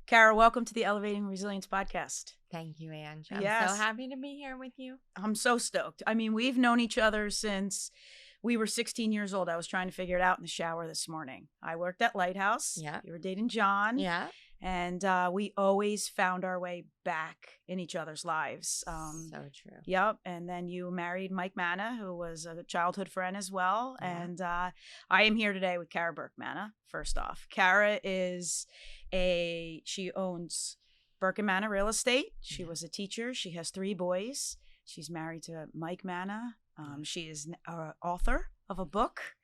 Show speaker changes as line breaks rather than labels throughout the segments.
Kara, welcome to the Elevating Resilience podcast.
Thank you, Ange. I'm
Yes.
so happy to be here with you.
I'm so stoked. I mean, we've known each other since we were 16 years old. I was trying to figure it out in the shower this morning. I worked at Lighthouse.
Yeah.
You were dating John.
Yeah.
And we always found our way back in each other's lives.
So true.
Yep. And then you married Mike Manna, who was a childhood friend as well.
Yeah.
And I am here today with Kara Burke Manna. First off, Kara she owns Burke Manna Real Estate. She was a teacher. She has 3 boys. She's married to Mike Manna. She is an author of a book.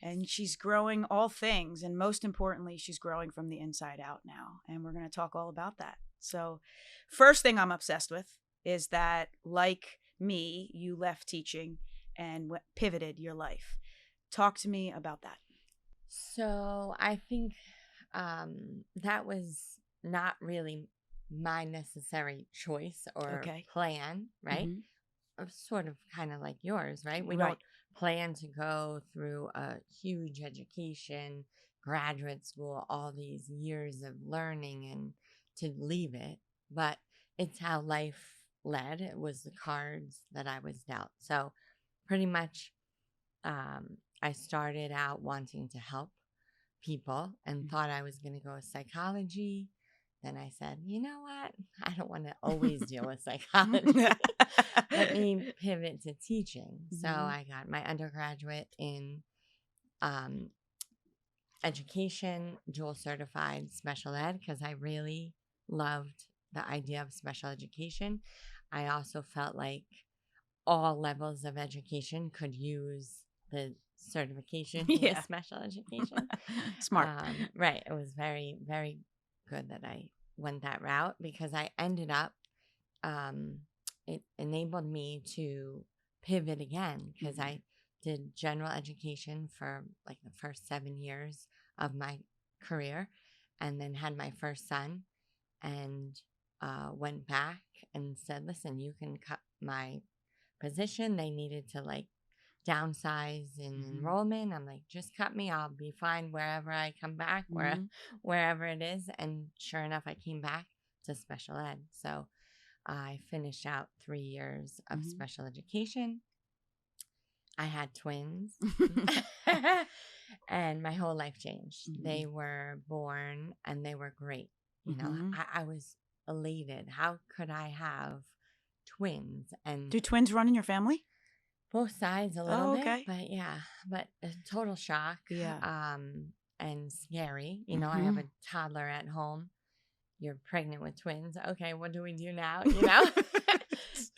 And she's growing all things. And most importantly, she's growing from the inside out now. And we're going to talk all about that. So first thing I'm obsessed with is that, like me, you left teaching and pivoted your life. Talk to me about that.
So I think that was not really my necessary choice or plan, right? Sort of kind of like yours, right? We don't plan to go through a huge education, graduate school, all these years of learning and to leave it. But it's how life led. It was the cards that I was dealt. So pretty much I started out wanting to help people and thought I was going to go with psychology. Then I said, you know what? I don't want to always deal with psychology. Let me pivot to teaching. So I got my undergraduate in education, dual certified special ed, because I really loved the idea of special education. I also felt like all levels of education could use the certification in special education.
Smart.
Right. It was very, very good that I went that route because I ended up, it enabled me to pivot again because I did general education for like the first 7 years of my career and then had my first son and went back and said, listen, you can cut my position. They needed to like downsize in enrollment. I'm like, just cut me. I'll be fine wherever I come back, wherever it is. And sure enough, I came back to special ed. So I finished out 3 years of special education. I had twins and my whole life changed. They were born and they were great. You know, I was elated. How could I have twins? And
do twins run in your family?
Both sides a little bit, but a total shock. And scary. You know, I have a toddler at home. You're pregnant with twins. Okay, what do we do now? You know?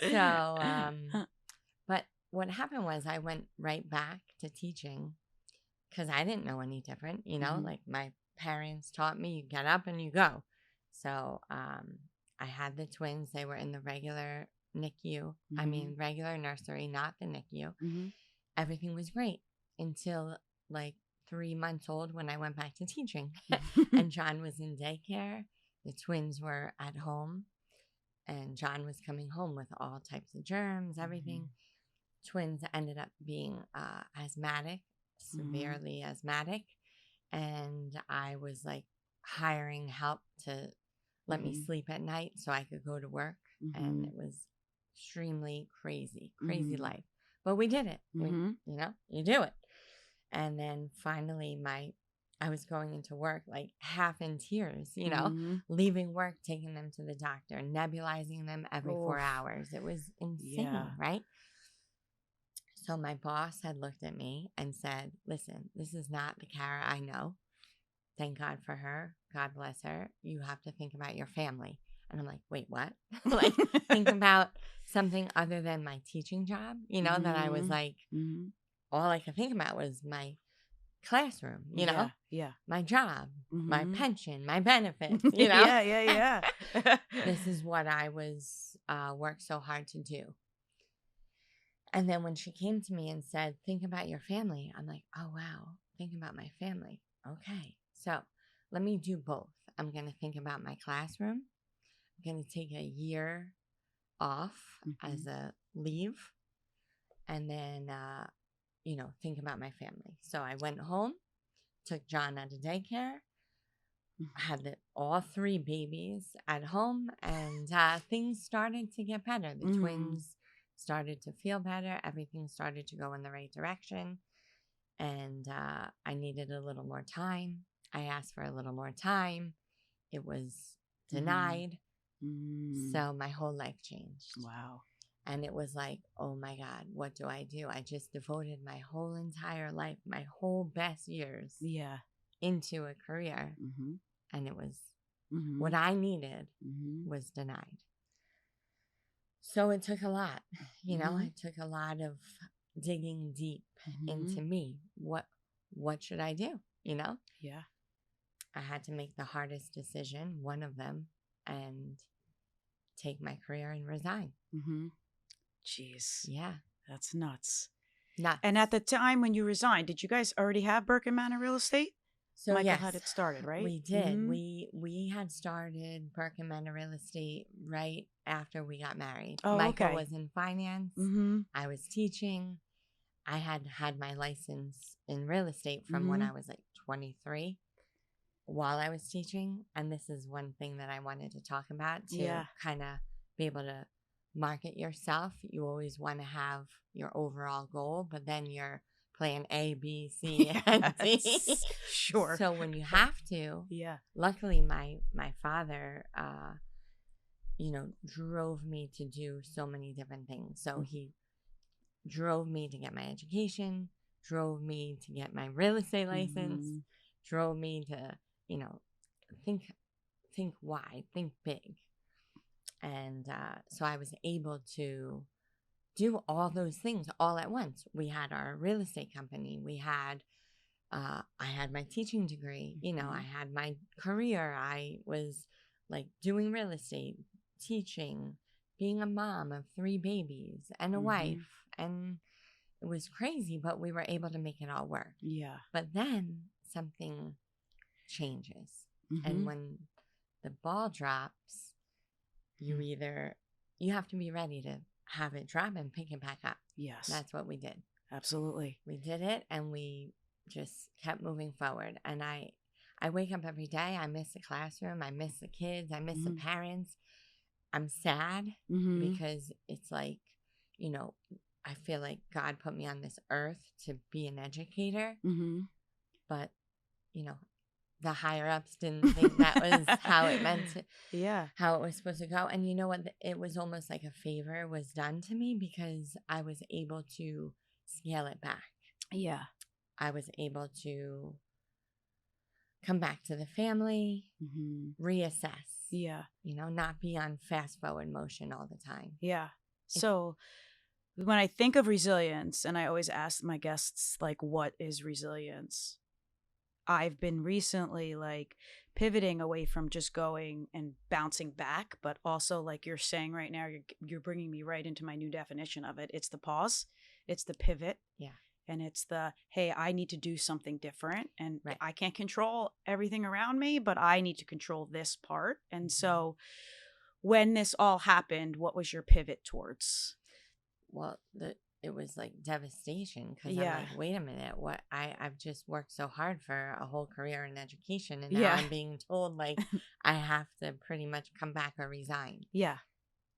So, but what happened was I went right back to teaching because I didn't know any different. You know, like my parents taught me, you get up and you go. So, I had the twins. They were in the regular NICU. I mean, regular nursery, not the NICU. Everything was great until like 3 months old when I went back to teaching. And John was in daycare. The twins were at home. And John was coming home with all types of germs, everything. Twins ended up being asthmatic, severely asthmatic. And I was like hiring help to let me sleep at night so I could go to work. And it was extremely crazy life. But we did it. You know, you do it. And then finally I was going into work like half in tears, you know, leaving work, taking them to the doctor, nebulizing them every 4 hours. It was insane, right? So my boss had looked at me and said, listen, this is not the Kara I know. Thank God for her. God bless her. You have to think about your family. And I'm like, wait, what? Like, think about something other than my teaching job, you know, that I was like, all I could think about was my classroom, you know, my job, my pension, my benefits, you know? This is what I was worked so hard to do. And then when she came to me and said, think about your family, I'm like, oh, wow, think about my family. Okay, so let me do both. I'm going to think about my classroom. I'm going to take a year off as a leave and then, think about my family. So I went home, took John out of daycare, had all three babies at home, and things started to get better. The twins started to feel better. Everything started to go in the right direction. And I needed a little more time. I asked for a little more time. It was denied. So my whole life changed.
Wow.
And it was like, oh my God, what do? I just devoted my whole entire life, my whole best years into a career. And it was what I needed was denied. So it took a lot, it took a lot of digging deep into me. What should I do?
Yeah.
I had to make the hardest decision, one of them, and take my career and resign.
Jeez.
Yeah.
That's nuts.
Nuts.
And at the time when you resigned, did you guys already have Burke Manna Real Estate?
So
Michael
yes,
had it started, right?
We did. We had started Burke Manna Real Estate right after we got married.
Oh,
Michael was in finance. I was teaching. I had my license in real estate from when I was like 23 while I was teaching. And this is one thing that I wanted to talk about to kind of be able to market yourself. You always want to have your overall goal, but then your plan A, B, C, and D.
Sure.
So when you have to, luckily my father, drove me to do so many different things. So he drove me to get my education, drove me to get my real estate license, drove me to, think wide, think big. And so I was able to do all those things all at once. We had our real estate company. We had, I had my teaching degree. I had my career. I was like doing real estate, teaching, being a mom of 3 babies and a wife. And it was crazy, but we were able to make it all work.
Yeah.
But then something changes. And when the ball drops, you have to be ready to have it drop and pick it back up.
Yes.
That's what we did.
Absolutely.
We did it, and we just kept moving forward. And I wake up every day. I miss the classroom. I miss the kids. I miss the parents. I'm sad because it's like, I feel like God put me on this earth to be an educator. But, the higher ups didn't think that was how it meant to, how it was supposed to go. And you know what? It was almost like a favor was done to me because I was able to scale it back. Yeah. I was able to come back to the family, reassess. Yeah. Not be on fast forward motion all the time.
Yeah. So when I think of resilience, and I always ask my guests, like, what is resilience? I've been recently like pivoting away from just going and bouncing back, but also like you're saying right now, you're bringing me right into my new definition of it. It's the pause, it's the pivot, and it's the, hey, I need to do something different, and I can't control everything around me, but I need to control this part. And so when this all happened, what was your pivot towards?
Well, it was like devastation because I'm like, wait a minute, what? I've just worked so hard for a whole career in education, and now I'm being told like I have to pretty much come back or resign. Yeah.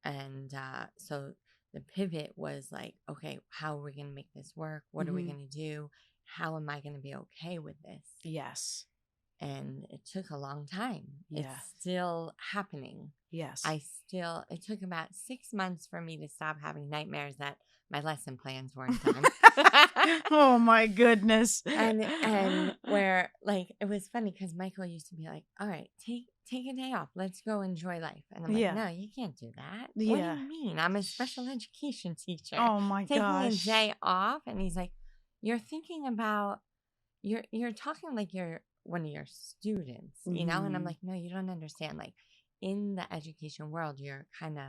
And so the pivot was like, okay, how are we going to make this work? What are we going to do? How am I going to be okay with this? Yes. And it took a long time. Yeah. It's still happening. Yes. It took about 6 months for me to stop having nightmares that my lesson plans weren't done.
Oh my goodness.
And where, like, it was funny because Michael used to be like, all right, take a day off. Let's go enjoy life. And I'm like, no, you can't do that. What do you mean? I'm a special education teacher.
Oh my gosh.
Taking a day off. And he's like, you're thinking about, you're talking like you're one of your students, And I'm like, no, you don't understand. Like, in the education world, you're kind of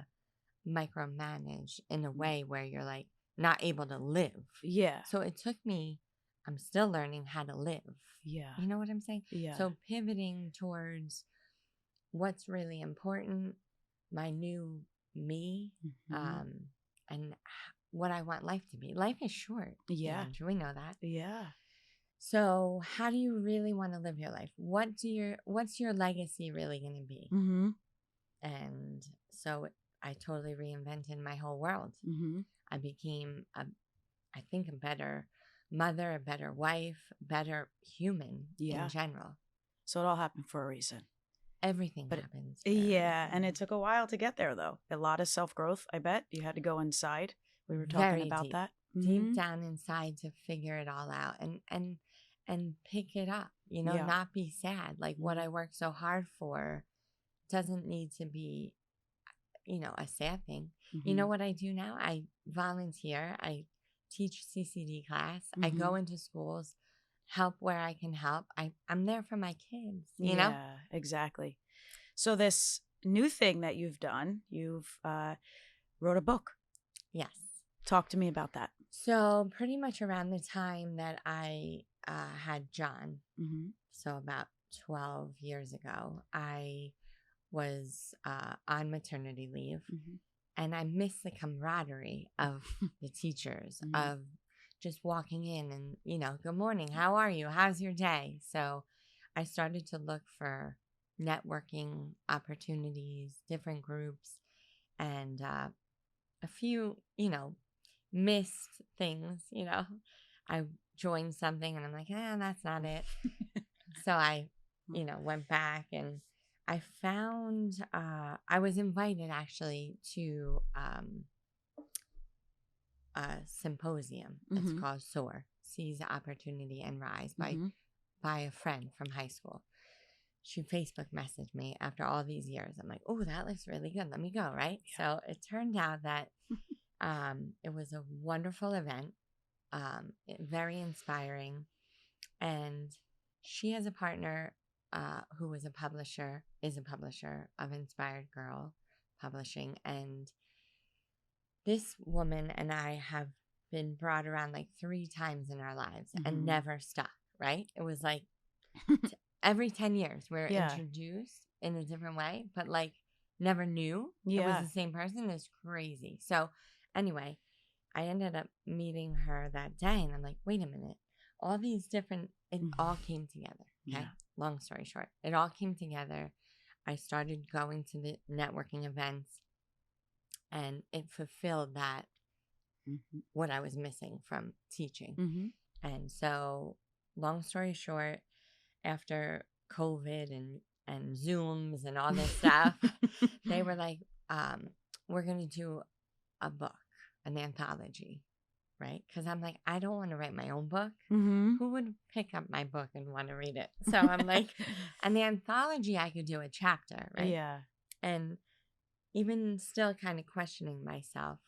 micromanaged in a way where you're like not able to live. Yeah. So it took me, I'm still learning how to live. Yeah. You know what I'm saying? Yeah. So pivoting towards what's really important, my new me, and what I want life to be. Life is short. Yeah. We know that. Yeah. So how do you really want to live your life? What's your legacy really going to be?
Mm-hmm.
And so I totally reinvented my whole world.
Mm-hmm.
I became I think a better mother, a better wife, better human
Yeah.
in general.
So it all happened for a reason.
Everything
But
happens. For a
yeah, and
reason.
it took a while to get there, though. A lot of self-growth, I bet. You had to go inside. We were talking
Very
about
deep,
that.
deep down inside to figure it all out and pick it up.
Yeah.
Not be sad. Like what I worked so hard for doesn't need to be, a sad thing. You know what I do now? I volunteer. I teach CCD class. I go into schools, help where I can help. I'm there for my kids,
Yeah, exactly. So this new thing that you've done, you've wrote a book.
Yes.
Talk to me about that.
So pretty much around the time that I had John, so about 12 years ago, I was on maternity leave, and I missed the camaraderie of the teachers, of just walking in and, good morning, how are you? How's your day? So I started to look for networking opportunities, different groups, and a few, missed things, I joined something and I'm like, that's not it. So I, went back and I found, I was invited actually to a symposium. It's called SOAR, Seize Opportunity and Rise by a friend from high school. She Facebook messaged me after all these years. I'm like, oh, that looks really good. Let me go, right? Yeah. So it turned out that it was a wonderful event, very inspiring. And she has a partner who is a publisher of Inspired Girl Publishing. And this woman and I have been brought around like 3 times in our lives and never stuck, right? It was like every 10 years we're introduced in a different way, but like never knew it was the same person. It's crazy. So anyway, I ended up meeting her that day and I'm like, wait a minute. All these different, it all came together. Okay. Yeah. Long story short, it all came together. I started going to the networking events and it fulfilled that, what I was missing from teaching. And so long story short, after COVID and Zooms and all this stuff, they were like, we're going to do a book, an anthology, right? Because I'm like, I don't want to write my own book. Who would pick up my book and want to read it? So I'm like, and the anthology, I could do a chapter, right?
Yeah.
And even still kind of questioning myself,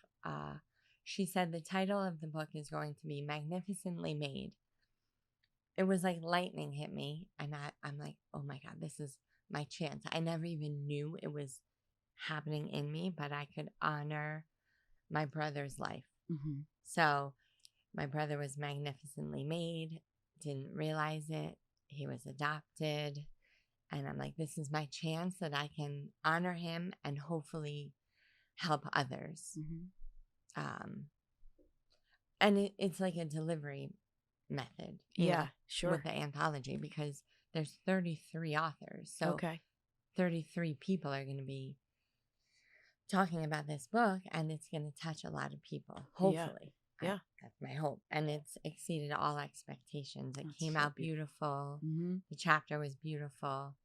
she said the title of the book is going to be Magnificently Made. It was like lightning hit me. And I'm like, oh my God, this is my chance. I never even knew it was happening in me, but I could honor my brother's life. So my brother was magnificently made, didn't realize it. He was adopted. And I'm like, this is my chance that I can honor him and hopefully help others. And it's like a delivery method.
Yeah, sure.
With the anthology because there's 33 authors. So 33 people are going to be talking about this book and it's going to touch a lot of people. Hopefully.
Yeah.
That's my hope. And it's exceeded all expectations. It came out beautiful. The chapter was beautiful.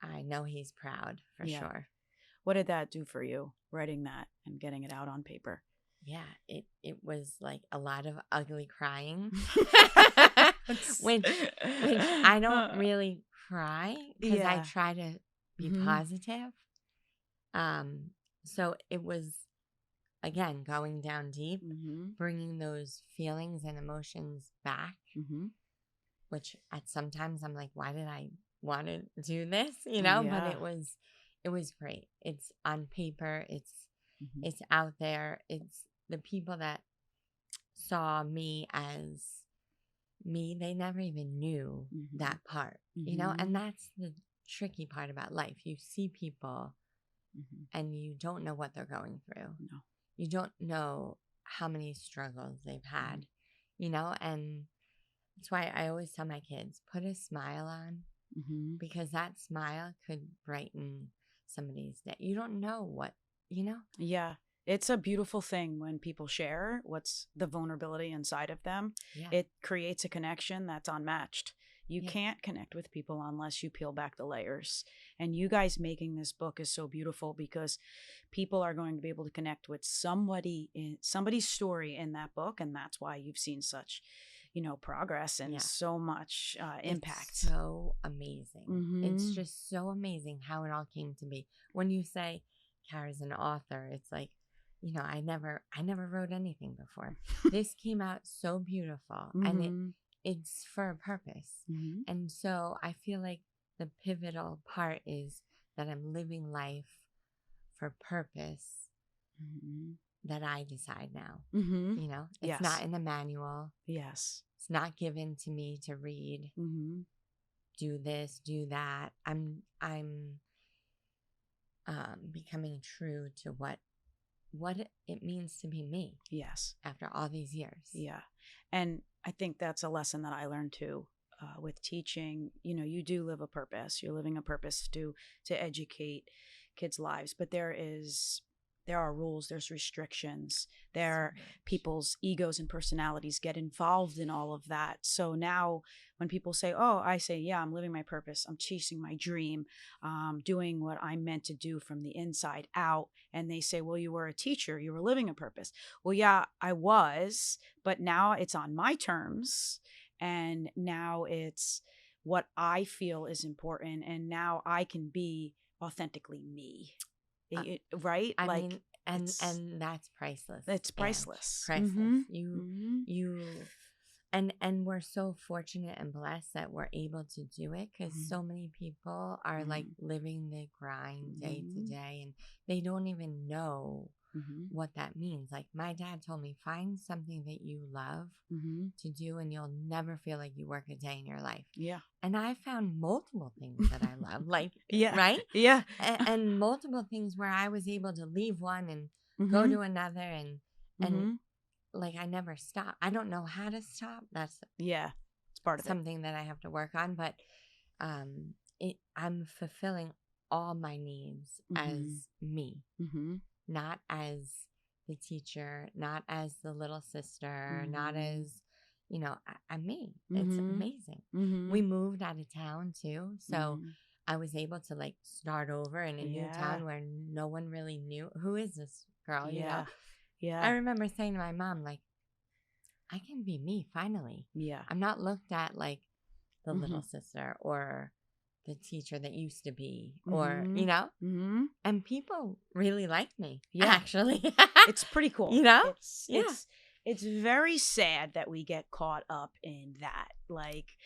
I know he's proud for sure.
What did that do for you, writing that and getting it out on paper?
Yeah, it was like a lot of ugly crying, which I don't really cry because I try to be positive. So it was, again, going down deep, bringing those feelings and emotions back, which at sometimes I'm like, why did I want to do this? But it was great. It's on paper. It's out there. It's the people that saw me as me, they never even knew that part, and that's the tricky part about life. You see people and you don't know what they're going through. No. You don't know how many struggles they've had, and That's why I always tell my kids, put a smile on, because that smile could brighten somebody's day. You don't know what,
Yeah. It's a beautiful thing when people share what's the vulnerability inside of them.
Yeah.
It creates a connection that's unmatched. You
Yeah.
can't connect with people unless you peel back the layers. And you guys making this book is so beautiful because people are going to be able to connect with somebody's story in that book, and that's why you've seen such, progress and
Yeah.
so much impact.
It's so amazing. It's just so amazing how it all came to be. When you say Kara's an author, it's like, I never wrote anything before. This came out so beautiful, and it's for a purpose. And so I feel like the pivotal part is that I'm living life for purpose that I decide now. It's not in the manual.
Yes.
It's not given to me to read. Do this, do that. I'm becoming true to what it means to be me.
Yes.
After all these years.
Yeah. And I think that's a lesson that I learned too with teaching. You do live a purpose. You're living a purpose to educate kids' lives, but there are rules, there's restrictions, people's egos and personalities get involved in all of that. So now when people say, I say, yeah, I'm living my purpose, I'm chasing my dream, doing what I'm meant to do from the inside out. And they say, well, you were a teacher, you were living a purpose. Well, yeah, I was, but now it's on my terms. And now it's what I feel is important. And now I can be authentically me. Right?
I mean, and that's priceless.
It's priceless.
Priceless. And we're so fortunate and blessed that we're able to do it, because so many people are like living the grind day to day, and they don't even know what that means. Like my dad told me, find something that you love to do, and you'll never feel like you work a day in your life.
Yeah.
And I found multiple things that I love, like,
yeah.
Right?
Yeah.
And multiple things where I was able to leave one and go to another, and like I never stop. I don't know how to stop. That's
it's part of
something that I have to work on, but I'm fulfilling all my needs as me. Not as the teacher, not as the little sister, not as, I'm me. It's amazing. We moved out of town too. So I was able to like start over in a new town where no one really knew, who is this girl?
Yeah.
I remember saying to my mom, like, I can be me finally.
Yeah.
I'm not looked at like the little sister or the teacher that used to be, or, and people really like me. Yeah. Actually.
It's pretty cool. It's very sad that we get caught up in that, like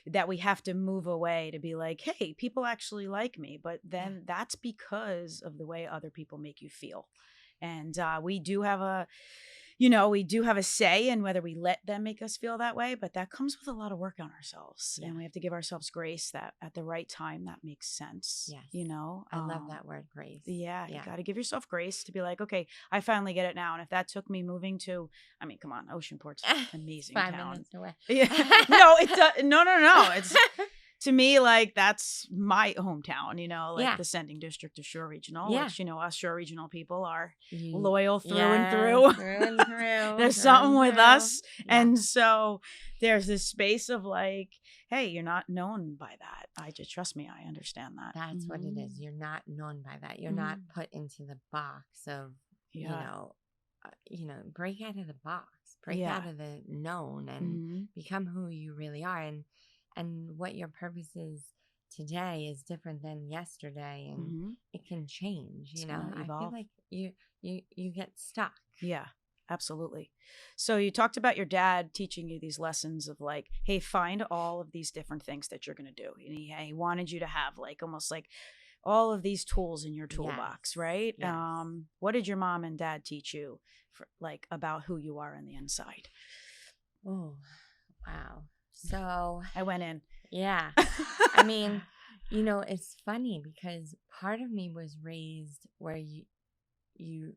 that we have to move away to be like, hey, people actually like me. But then that's because of the way other people make you feel. And we do have a say in whether we let them make us feel that way, but that comes with a lot of work on ourselves. And we have to give ourselves grace that at the right time that makes sense.
Yes. I love that word, grace.
Yeah. You got to give yourself grace to be like, okay, I finally get it now. And if that took me moving to, I mean, come on, Oceanport's an amazing
5
town.
minutes away.
Yeah. No, no. It's to me, like, that's my hometown, the sending district of Shore Regional, which, us Shore Regional people are loyal through and through.
Through and through.
There's something with us. Yeah. And so there's this space of like, hey, you're not known by that. Trust me, I understand that.
That's what it is. You're not known by that. You're not put into the box of, break out of the box, break out of the known, and become who you really are. And what your purpose is today is different than yesterday, and it can change. I feel like you get stuck.
Yeah, absolutely. So you talked about your dad teaching you these lessons of like, hey, find all of these different things that you're going to do. And he wanted you to have like almost like all of these tools in your toolbox, right?
Yes.
What did your mom and dad teach you like about who you are on the inside?
Oh, wow. So
I went in.
Yeah. I mean, it's funny because part of me was raised where you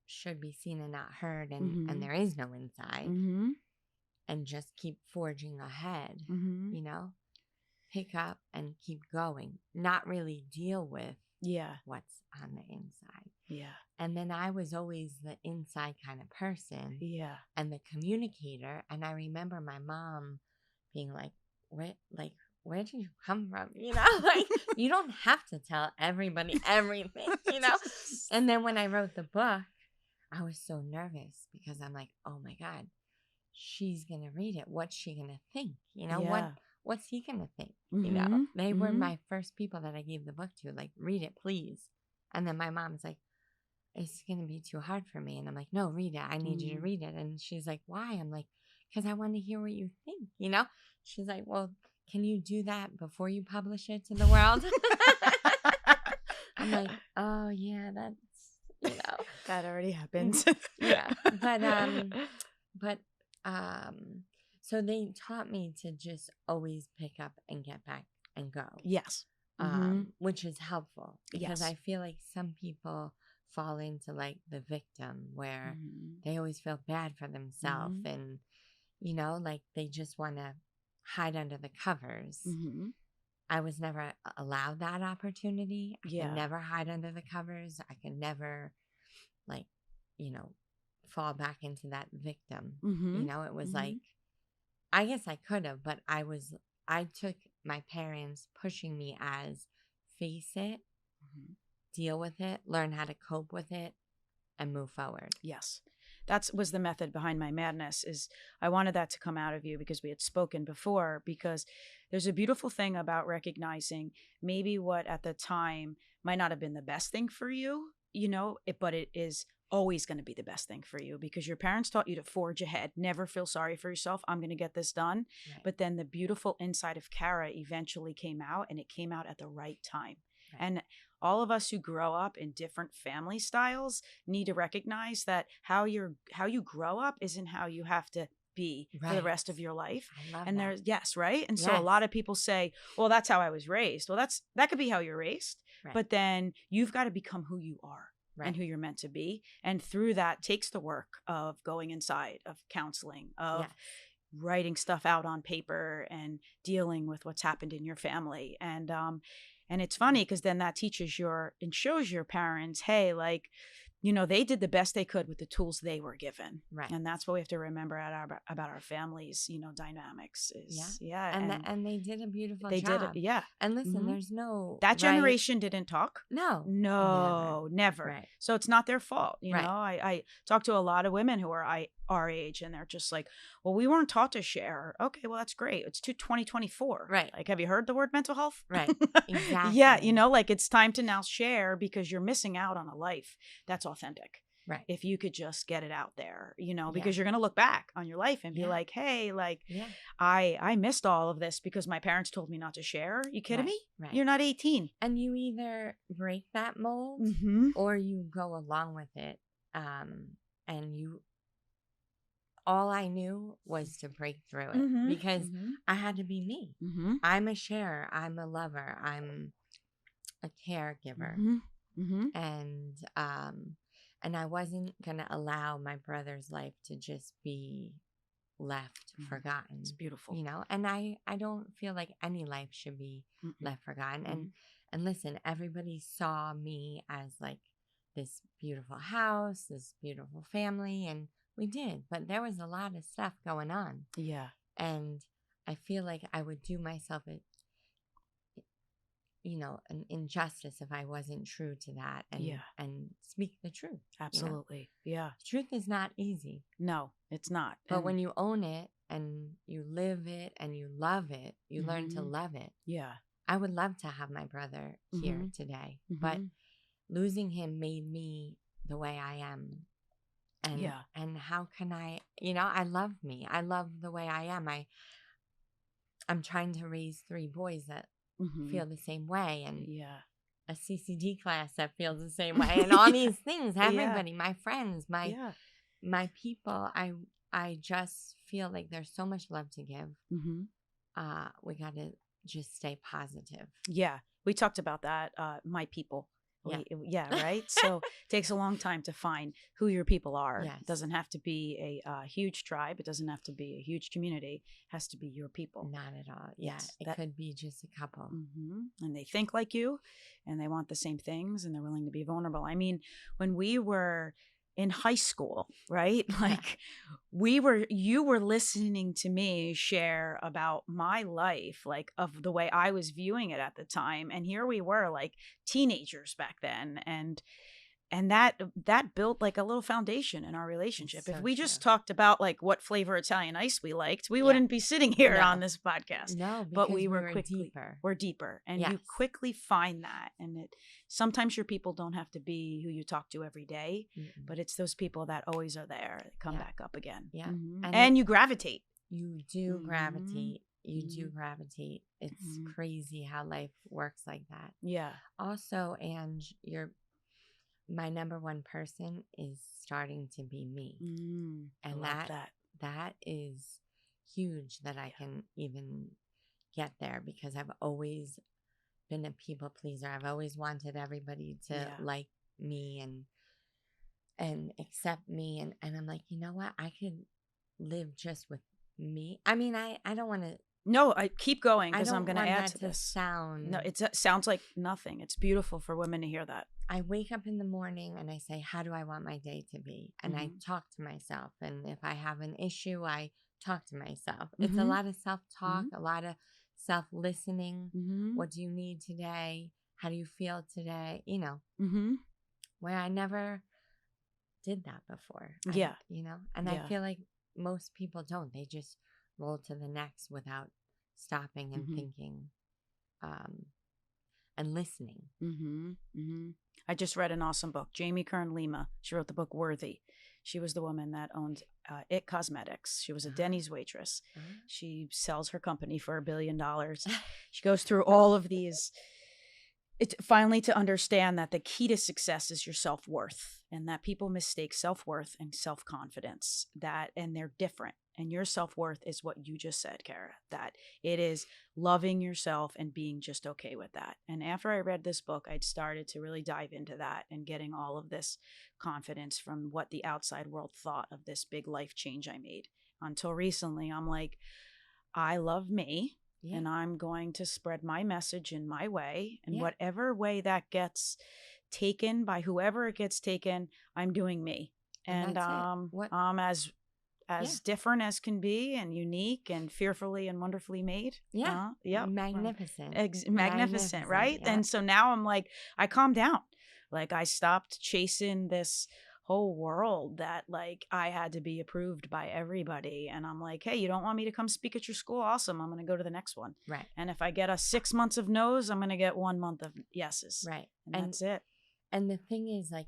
should be seen and not heard, and there is no inside. and just keep forging ahead,
Mm-hmm.
you know, pick up and keep going, not really deal with
Yeah.
what's on the inside.
Yeah.
And then I was always the inside kind of person
Yeah.
and the communicator. And I remember my mom being like, where did you come from? You know, like, you don't have to tell everybody everything, you know? And then when I wrote the book, I was so nervous because I'm like, oh my God, she's going to read it. What's she going to think? You know,
Yeah.
what's he going to think?
Mm-hmm.
You know, they were
Mm-hmm.
my first people that I gave the book to, like, read it, please. And then my mom's like, it's going to be too hard for me. And I'm like, no, read it. I need you to read it. And she's like, why? I'm like, because I want to hear what you think, you know? She's like, well, can you do that before you publish it to the world? I'm like, oh yeah, that's, you know,
That already happened.
yeah. But so they taught me to just always pick up and get back and go.
Yes. Mm-hmm.
Which is helpful because
Yes.
I feel like some people fall into like the victim where
Mm-hmm.
they always feel bad for themselves and, you know, like they just want to hide under the covers.
Mm-hmm.
I was never allowed that opportunity. I
Yeah.
could never hide under the covers. I could never, like, you know, fall back into that victim.
Mm-hmm.
You know, it was
Mm-hmm.
like, I guess I could have, but I took my parents pushing me as face it, deal with it, learn how to cope with it, and move forward.
Yes. That was the method behind my madness. Is I wanted that to come out of you because we had spoken before, because there's a beautiful thing about recognizing maybe what at the time might not have been the best thing for you, you know, but it is always going to be the best thing for you because your parents taught you to forge ahead, never feel sorry for yourself. I'm going to get this done.
Right.
But then the beautiful inside of Kara eventually came out, and it came out at the right time. Right. And all of us who grow up in different family styles need to recognize that how you grow up isn't how you have to be for the rest of your life.
I love
and
that.
there's yes, right? And so a lot of people say, well, that's how I was raised. Well, that could be how you're raised, but then you've got to become who you are. Right. And who you're meant to be. And through that takes the work of going inside, of counseling, of writing stuff out on paper and dealing with what's happened in your family. And it's funny because then that teaches and shows your parents, hey, like, you know, they did the best they could with the tools they were given. Right. And that's what we have to remember about our families, you know, dynamics is,
And they did a beautiful job.
They did it. Yeah.
And listen, there's no...
That generation didn't talk.
No.
Never.
Right.
So it's not their fault. You know, I talk to a lot of women who are our age, and they're just like, well, we weren't taught to share. Okay, well, that's great. It's 2024.
Right.
Like, have you heard the word mental health?
Right. Exactly.
Yeah. You know, like it's time to now share because you're missing out on a life that's authentic.
Right.
If you could just get it out there, you know, because you're going to look back on your life and be like, hey, like I missed all of this because my parents told me not to share. You kidding me?
Right.
You're not 18.
And you either break that mold or you go along with it. And all I knew was to break through it because I had to be me. I'm a sharer. I'm a lover. I'm a caregiver. And I wasn't going to allow my brother's life to just be left forgotten.
It's beautiful.
You know, and I don't feel like any life should be left forgotten. And listen, everybody saw me as like this beautiful house, this beautiful family, and we did. But there was a lot of stuff going on.
Yeah.
And I feel like I would do myself an injustice if I wasn't true to that and speak the truth.
Absolutely.
You know?
Yeah.
Truth is not easy.
No, it's not.
But when you own it and you live it and you love it, you learn to love it.
Yeah.
I would love to have my brother here today, but losing him made me the way I am. And how can I, I love me. I love the way I am. I'm trying to raise 3 boys that feel the same way, and a CCD class that feels the same way, and all these things. Everybody, my friends, my people. I just feel like there's so much love to give. We got to just stay positive.
Yeah, we talked about that. My people. Yeah, right? So it takes a long time to find who your people are.
Yes.
It doesn't have to be a huge tribe. It doesn't have to be a huge community. It has to be your people.
Not at all. Yeah,
Yes,
it could be just a couple.
And they think like you, and they want the same things, and they're willing to be vulnerable. I mean, when we were in high school, right? Like you were listening to me share about my life, like of the way I was viewing it at the time. And here we were like teenagers back then. And that built like a little foundation in our relationship. If we just talked about like what flavor Italian ice we liked, we wouldn't be sitting here on this podcast.
No,
but we were
we're
deeper, and you quickly find that. And sometimes your people don't have to be who you talk to every day, but it's those people that always are there, that come back up again.
Yeah,
and you gravitate.
You do gravitate. You do gravitate. It's crazy how life works like that.
Yeah.
Also, Ange, my number one person is starting to be me. And that is huge that I can even get there, because I've always been a people pleaser. I've always wanted everybody to like me and accept me. And I'm like, you know what? I could live just with me. I mean, I don't want to.
No, I keep going, because I'm going to add to this.
Sound.
No, it sounds like nothing. It's beautiful for women to hear that.
I wake up in the morning and I say, how do I want my day to be? And I talk to myself. And if I have an issue, I talk to myself. It's a lot of self-talk, a lot of self-listening. What do you need today? How do you feel today? You know, where I never did that before. And I feel like most people don't. They just roll to the next without stopping and thinking and listening.
I just read an awesome book. Jamie Kern Lima. She wrote the book Worthy. She was the woman that owned It Cosmetics. She was a Denny's waitress. She sells her company for $1 billion. She goes through all of these. It's finally to understand that the key to success is your self-worth, and that people mistake self-worth and self-confidence, and they're different. And your self-worth is what you just said, Kara, that it is loving yourself and being just okay with that. And after I read this book, I'd started to really dive into that and getting all of this confidence from what the outside world thought of this big life change I made. Until recently, I'm like, I love me. Yeah. And I'm going to spread my message in my way. And whatever way that gets taken by whoever it gets taken, I'm doing me. And I'm as different as can be, and unique and fearfully and wonderfully made.
Magnificent.
Magnificent, right? Yeah. And so now I'm like, I calmed down. Like I stopped chasing this whole world that like I had to be approved by everybody. And I'm like, hey, you don't want me to come speak at your school? Awesome. I'm going to go to the next one.
Right.
And if I get a 6 months of no's, I'm going to get 1 month of yeses.
Right.
And that's it.
And the thing is, like,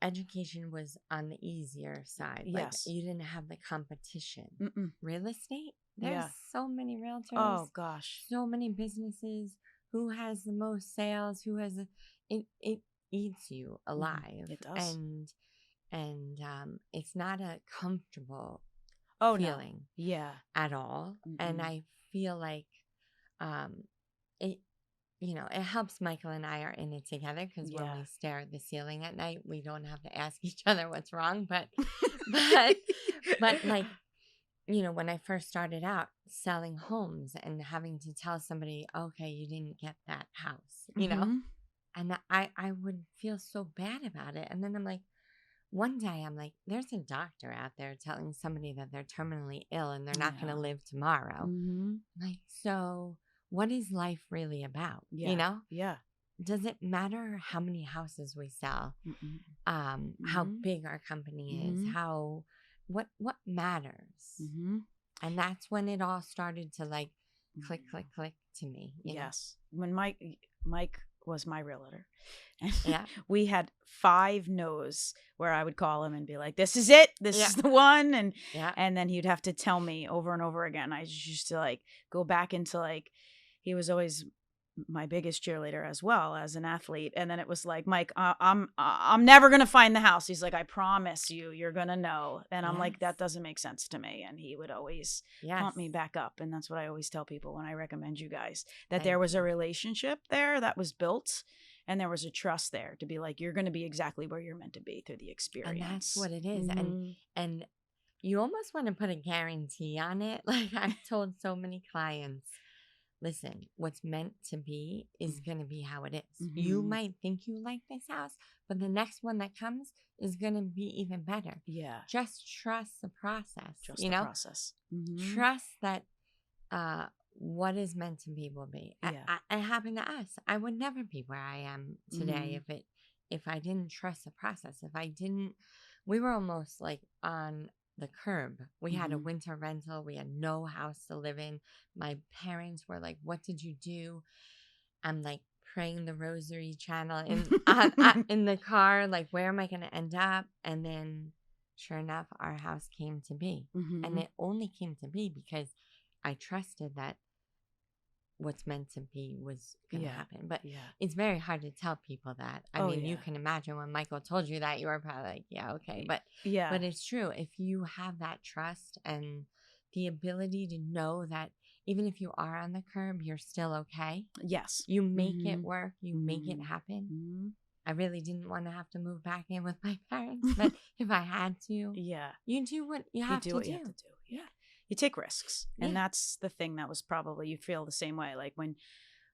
education was on the easier side.
Yes.
Like, you didn't have the competition. Real estate? There's so many realtors.
Oh, gosh.
So many businesses. Who has the most sales? Who has it eats you alive.
It does.
And it's not a comfortable feeling at all. And I feel like it, it helps Michael and I are in it together, because when we stare at the ceiling at night, we don't have to ask each other what's wrong. But like, when I first started out selling homes and having to tell somebody, okay, you didn't get that house, you know, and I would feel so bad about it. And then I'm like, one day I'm like, there's a doctor out there telling somebody that they're terminally ill and they're not going to live tomorrow. Like, so what is life really about? You know?
Yeah.
Does it matter how many houses we sell? How big our company is? What matters? And that's when it all started to like click to me.
Yes. When Mike was my realtor. And we had 5 no's where I would call him and be like, this is it. This is the one. And then he'd have to tell me over and over again. I just used to like go back into like, he was always my biggest cheerleader as well as an athlete. And then it was like, Mike, I'm never going to find the house. He's like, I promise you're going to know. And I'm like, that doesn't make sense to me. And he would always pump me back up. And that's what I always tell people when I recommend you guys, that there was a relationship there that was built. And there was a trust there to be like, you're going to be exactly where you're meant to be through the experience.
And that's what it is. And you almost want to put a guarantee on it. Like I've told so many clients, listen, what's meant to be is going to be how it is. You might think you like this house, but the next one that comes is going to be even better.
Yeah.
Just trust the process.
Trust the process.
Trust that what is meant to be will be.
Yeah.
It happened to us. I would never be where I am today if I didn't trust the process. We were almost like on the curb. We had a winter rental. We had no house to live in. My parents were like, what did you do? I'm like praying the rosary channel in the car. Like, where am I going to end up? And then sure enough, our house came to be. And it only came to be because I trusted that what's meant to be was going to happen. But it's very hard to tell people that. I mean, you can imagine when Michael told you that, you were probably like, yeah, okay. But it's true. If you have that trust and the ability to know that even if you are on the curb, you're still okay.
Yes.
You make it work. You make it happen. I really didn't want to have to move back in with my parents. But if I had to, you do what you have to do.
You have to do. Yeah. You take risks. And that's the thing that was probably, you feel the same way. Like when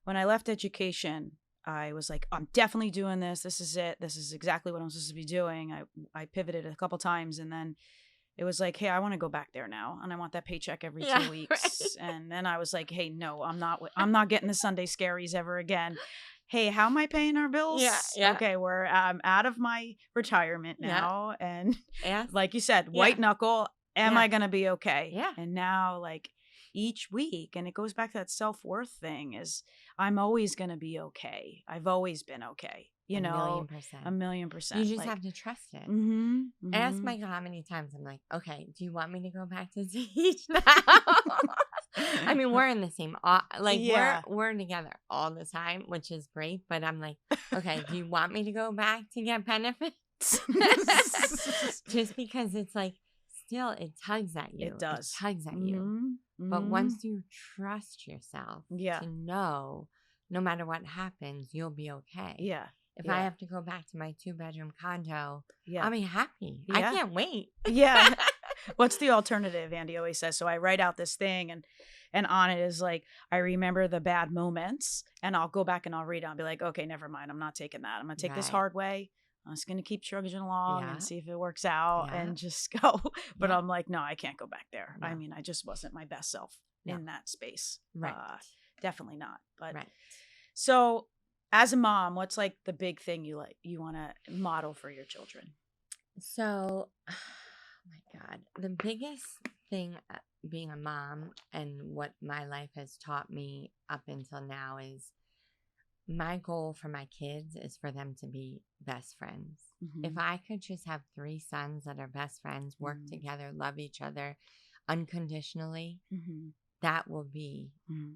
I left education, I was like, I'm definitely doing this. This is it. This is exactly what I'm supposed to be doing. I pivoted a couple times, and then it was like, hey, I want to go back there now. And I want that paycheck every 2 weeks. Right. And then I was like, hey, no, I'm not getting the Sunday scaries ever again. Hey, how am I paying our bills?
Yeah.
Okay, we're out of my retirement now. And like you said, white knuckle. Am I going to be okay?
Yeah.
And now, like, each week, and it goes back to that self-worth thing, is I'm always going to be okay. I've always been okay. You know, 1,000,000%.
You just have to trust it. Ask Michael how many times I'm like, okay, do you want me to go back to teach now? I mean, we're in the same, we're together all the time, which is great. But I'm like, okay, do you want me to go back to get benefits? Just because it's like, still, it tugs at you.
It does.
It tugs at you. But once you trust yourself to know, no matter what happens, you'll be okay.
Yeah.
If I have to go back to my 2-bedroom condo, I'll be happy. I can't wait.
Yeah. What's the alternative? Andy always says. So I write out this thing, and on it is like, I remember the bad moments, and I'll go back and I'll read it. I'll be like, okay, never mind. I'm not taking that. I'm going to take this hard way. I'm just going to keep trudging along and see if it works out and just go. But I'm like, no, I can't go back there. No. I mean, I just wasn't my best self in that space.
Right.
Definitely not. But so as a mom, what's like the big thing you want to model for your children?
So, oh my God, the biggest thing being a mom and what my life has taught me up until now is, my goal for my kids is for them to be best friends. If I could just have 3 sons that are best friends, work together, love each other unconditionally, that will be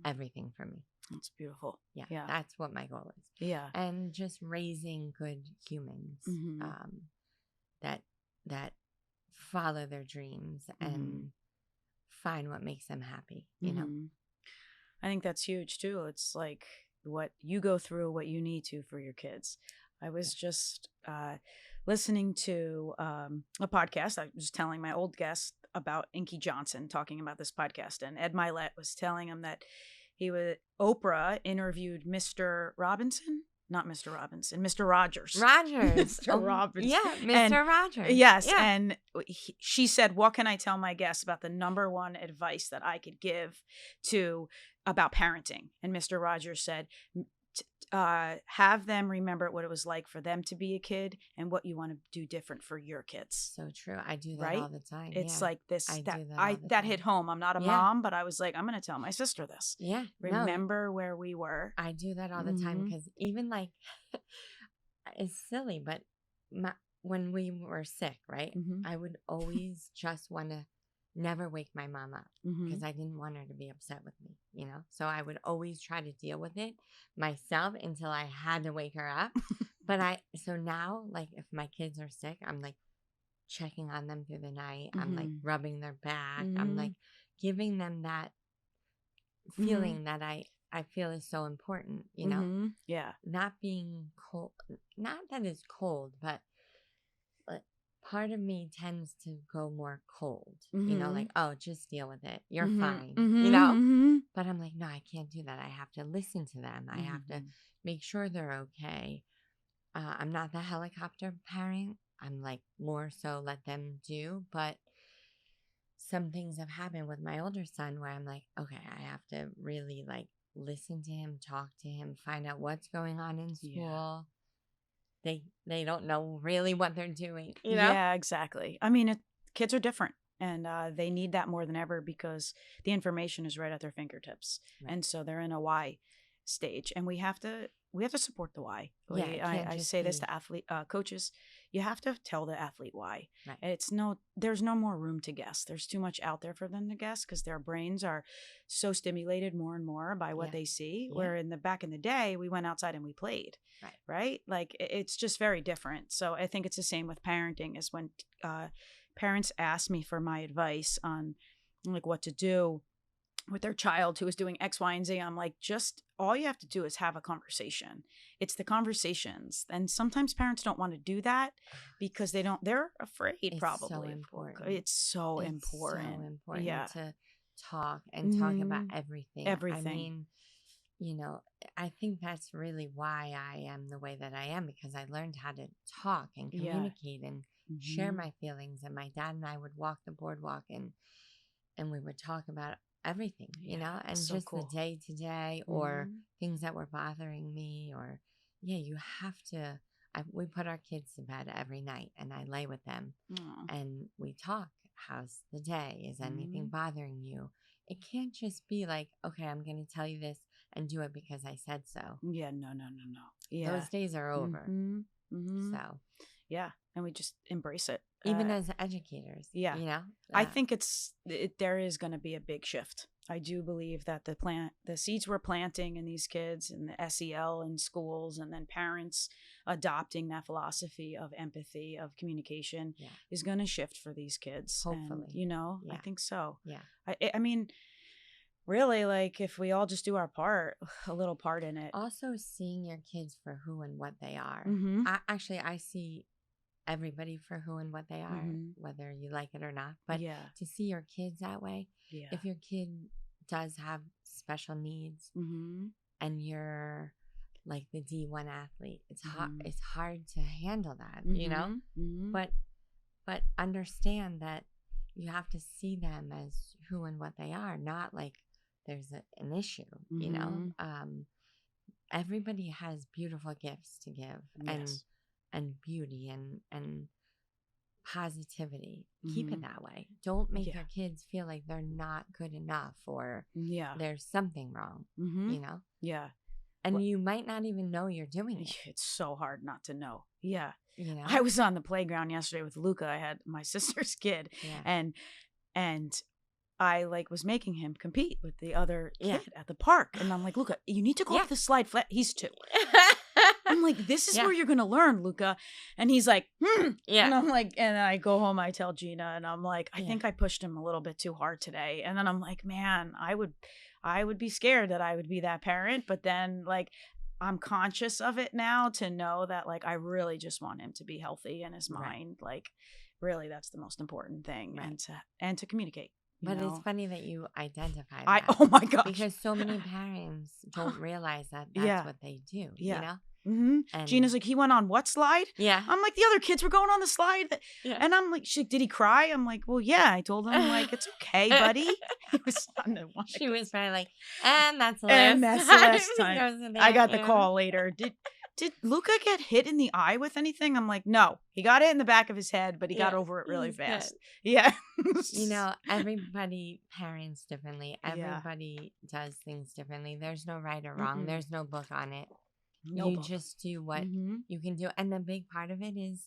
everything for me.
That's beautiful.
Yeah. That's what my goal is.
Yeah.
And just raising good humans that follow their dreams and find what makes them happy, you know?
I think that's huge too. It's like, what you go through, what you need to for your kids. I was just listening to a podcast. I was telling my old guest about Inky Johnson, talking about this podcast, and Ed Milet was telling him that Oprah interviewed Mr. Robinson, not Mr. Robinson, Mr. Rogers. Mr. Robinson.
Yeah, Mr. Rogers.
Yes. Yeah. And she said, what can I tell my guests about the number one advice that I could give about parenting? And Mr. Rogers said, have them remember what it was like for them to be a kid and what you want to do different for your kids.
So true. I do that all the time.
It's like this, that hit home. I'm not a mom, but I was like, I'm going to tell my sister this.
Yeah.
Remember where we were.
I do that all the time, because even like, it's silly, but when we were sick, right? I would always just want to never wake my mom up, because I didn't want her to be upset with me, you know? So I would always try to deal with it myself until I had to wake her up. So now, like, if my kids are sick, I'm like checking on them through the night. I'm like rubbing their back. I'm like giving them that feeling that I I feel is so important, you know?
Mm-hmm. Yeah.
Not being cold, not that it's cold, but part of me tends to go more cold, you know,
Mm-hmm.
like, oh, just deal with it. You're
Mm-hmm.
fine,
Mm-hmm.
you know?
Mm-hmm.
But I'm like, no, I can't do that. I have to listen to them. I have to make sure they're okay. I'm not the helicopter parent. I'm like more so let them do. But some things have happened with my older son where I'm like, okay, I have to really like listen to him, talk to him, find out what's going on in school. They don't know really what they're doing, you know?
Yeah, exactly. I mean, kids are different, and they need that more than ever because the information is right at their fingertips,
Right.
and so they're in a why stage, and we have to support the why.
Yeah, it can't
I
just
say this
be-
to coaches. You have to tell the athlete why.
Right.
There's no more room to guess. There's too much out there for them to guess because their brains are so stimulated more and more by what
Yeah.
they see.
Yeah.
Where back in the day, we went outside and we played. Right? Like it's just very different. So I think it's the same with parenting. Is when parents ask me for my advice on like what to do with their child who is doing X, Y, and Z. I'm like, just all you have to do is have a conversation. It's the conversations. And sometimes parents don't want to do that because they're afraid.
It's
probably
so important.
It's so important.
So important
Yeah.
to talk and talk about everything.
Everything.
I mean, you know, I think that's really why I am the way that I am, because I learned how to talk and communicate and share my feelings. And my dad and I would walk the boardwalk and we would talk about everything, you know, and
so
just
cool.
the day to day or things that were bothering me, or you have to. We put our kids to bed every night, and I lay with them, and we talk. How's the day? Is anything bothering you? It can't just be like, okay, I'm going to tell you this and do it because I said so.
Yeah, no. Yeah,
those days are over. So
yeah, and we just embrace it.
Even as educators,
yeah,
you know,
I think there is going to be a big shift. I do believe that the seeds we're planting in these kids and the SEL in schools, and then parents adopting that philosophy of empathy, of communication, is going to shift for these kids.
Hopefully,
and, I think so.
Yeah,
I mean, really, like if we all just do our part, a little part in it.
Also, seeing your kids for who and what they are. I see everybody for who and what they are, whether you like it or not. But to see your kids that way, if your kid does have special needs and you're like the D1 athlete, it's hard to handle that, you know? But understand that you have to see them as who and what they are, not like there's an issue, you know? Everybody has beautiful gifts to give and beauty and positivity. Keep it that way. Don't make your kids feel like they're not good enough or there's something wrong, you know?
Yeah.
And you might not even know you're doing it.
It's so hard not to know. Yeah.
You know?
I was on the playground yesterday with Luca. I had my sister's kid, and I was making him compete with the other kid at the park. And I'm like, Luca, you need to go up the slide flat. He's 2. I'm like, this is where you're going to learn, Luca. And he's like,
Yeah.
And I'm like, and I go home, I tell Gina, and I'm like, I think I pushed him a little bit too hard today. And then I'm like, man, I would be scared that I would be that parent. But then I'm conscious of it now to know that I really just want him to be healthy in his mind. Really, that's the most important thing. And to communicate.
But it's funny that you identify
that.
Oh my gosh. Because so many parents don't realize that that's what they do, you know?
And Gina's like, he went on what slide?
Yeah.
I'm like, the other kids were going on the slide. And I'm like, did he cry? I'm like, well, yeah. I told him, it's okay, buddy. He was on the one.
She was probably like, and that's the
last time. I got the call later. Did Luca get hit in the eye with anything? I'm like, no. He got it in the back of his head, but he got over it really fast. Good. Yeah.
You know, everybody parents differently. Everybody does things differently. There's no right or wrong. There's no book on it. You just do what you can do. And the big part of it is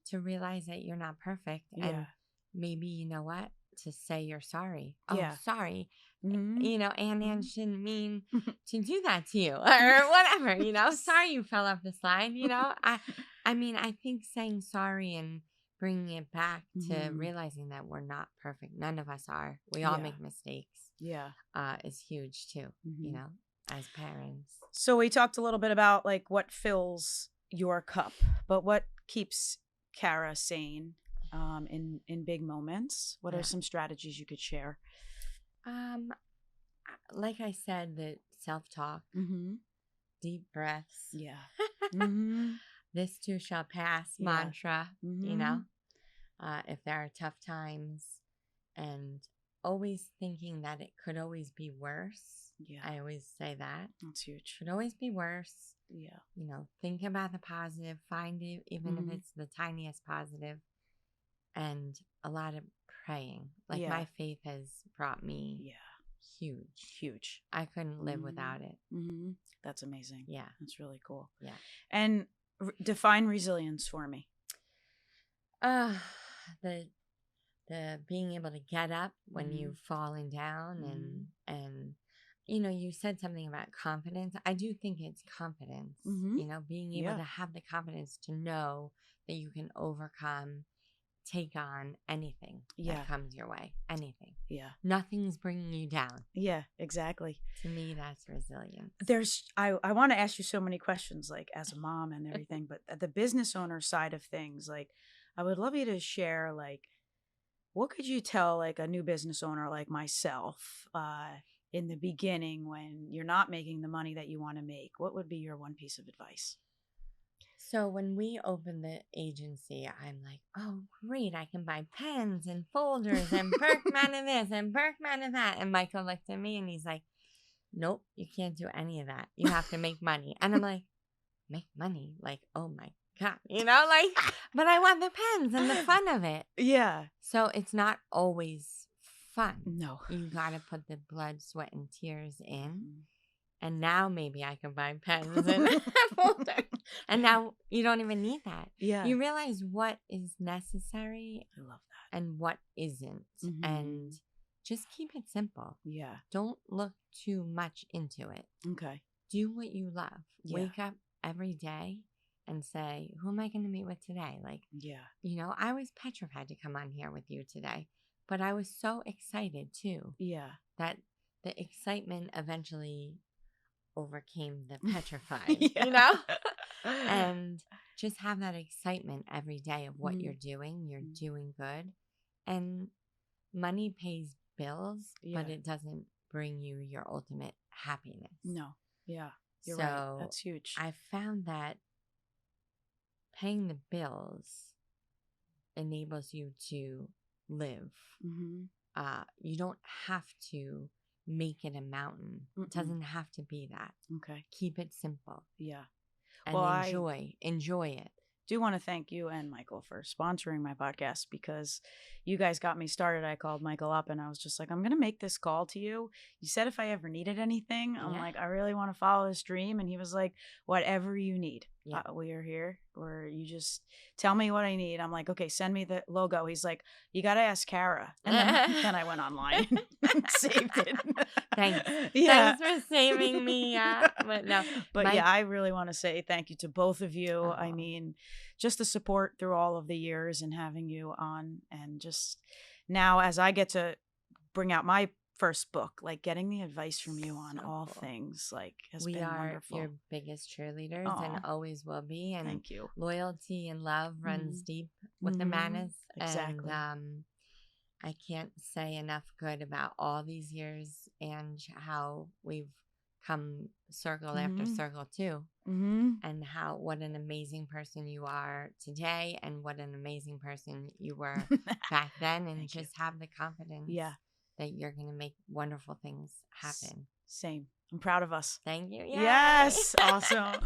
to realize that you're not perfect. And maybe, you know what? To say you're sorry. Oh, sorry. You know, Ann shouldn't mean to do that to you or whatever, you know. Sorry you fell off the slide, you know. I mean, I think saying sorry and bringing it back to realizing that we're not perfect. None of us are. We all make mistakes.
Yeah.
Is huge too, you know. as parents.
So we talked a little bit about like what fills your cup, but what keeps Kara sane in big moments? What are some strategies you could share?
Like I said, the self-talk, deep breaths.
Yeah. Mm-hmm.
This too shall pass mantra, you know, if there are tough times, and always thinking that it could always be worse.
Yeah.
I always say that.
That's huge.
Could always be worse.
Yeah.
You know, think about the positive, find it, even if it's the tiniest positive, and a lot of praying. Like my faith has brought me huge. I couldn't live without it.
Mm-hmm. That's amazing.
Yeah.
That's really cool.
Yeah.
And define resilience for me.
The being able to get up when you've fallen down and you know, you said something about confidence. I do think it's confidence, you know, being able to have the confidence to know that you can overcome, take on anything that comes your way. Anything. Yeah. Nothing's bringing you down.
Yeah, exactly.
To me, that's resilience.
I want to ask you so many questions, like as a mom and everything, but the business owner side of things, like I would love you to share, like, what could you tell like a new business owner like myself in the beginning when you're not making the money that you want to make? What would be your one piece of advice?
So when we opened the agency, I'm like, oh, great. I can buy pens and folders and Burke Manna this and Burke Manna that. And Michael looked at me and he's like, nope, you can't do any of that. You have to make money. And I'm like, make money? Like, oh my God, you know, like, but I want the pens and the fun of it. Yeah. So it's not always fun. No. You got to put the blood, sweat, and tears in. And now maybe I can buy pens and folders. And now you don't even need that. Yeah. You realize what is necessary.
I love that.
And what isn't. And just keep it simple. Yeah. Don't look too much into it. Okay. Do what you love. Yeah. Wake up every day and say, who am I going to meet with today? Like, you know, I was petrified to come on here with you today, but I was so excited too. Yeah. That the excitement eventually overcame the petrified, you know? And just have that excitement every day of what you're doing. You're doing good. And money pays bills, but it doesn't bring you your ultimate happiness. No. Yeah. You're right. That's huge. I found that paying the bills enables you to live. You don't have to make it a mountain. It doesn't have to be that. Okay. Keep it simple. Yeah. And enjoy it. Do want to thank you and Michael for sponsoring my podcast, because you guys got me started. I called Michael up and I was just like, I'm going to make this call to you. You said if I ever needed anything, I'm like, I really want to follow this dream. And he was like, whatever you need, we are here. Or you just tell me what I need. I'm like, okay, send me the logo. He's like, you got to ask Kara. And then I went online and saved it. Thanks. Thanks for saving me. But I really want to say thank you to both of you. I mean, just the support through all of the years and having you on, and just now as I get to bring out my first book, like getting the advice from you on all things like has been wonderful. We are your biggest cheerleaders and always will be. And thank you. Loyalty and love runs deep with the Mannas. Exactly. And I can't say enough good about all these years and how we've come circle after circle too. And what an amazing person you are today and what an amazing person you were back then. And just have the confidence that you're going to make wonderful things happen. Same. I'm proud of us. Thank you. Yay. Yes. Awesome.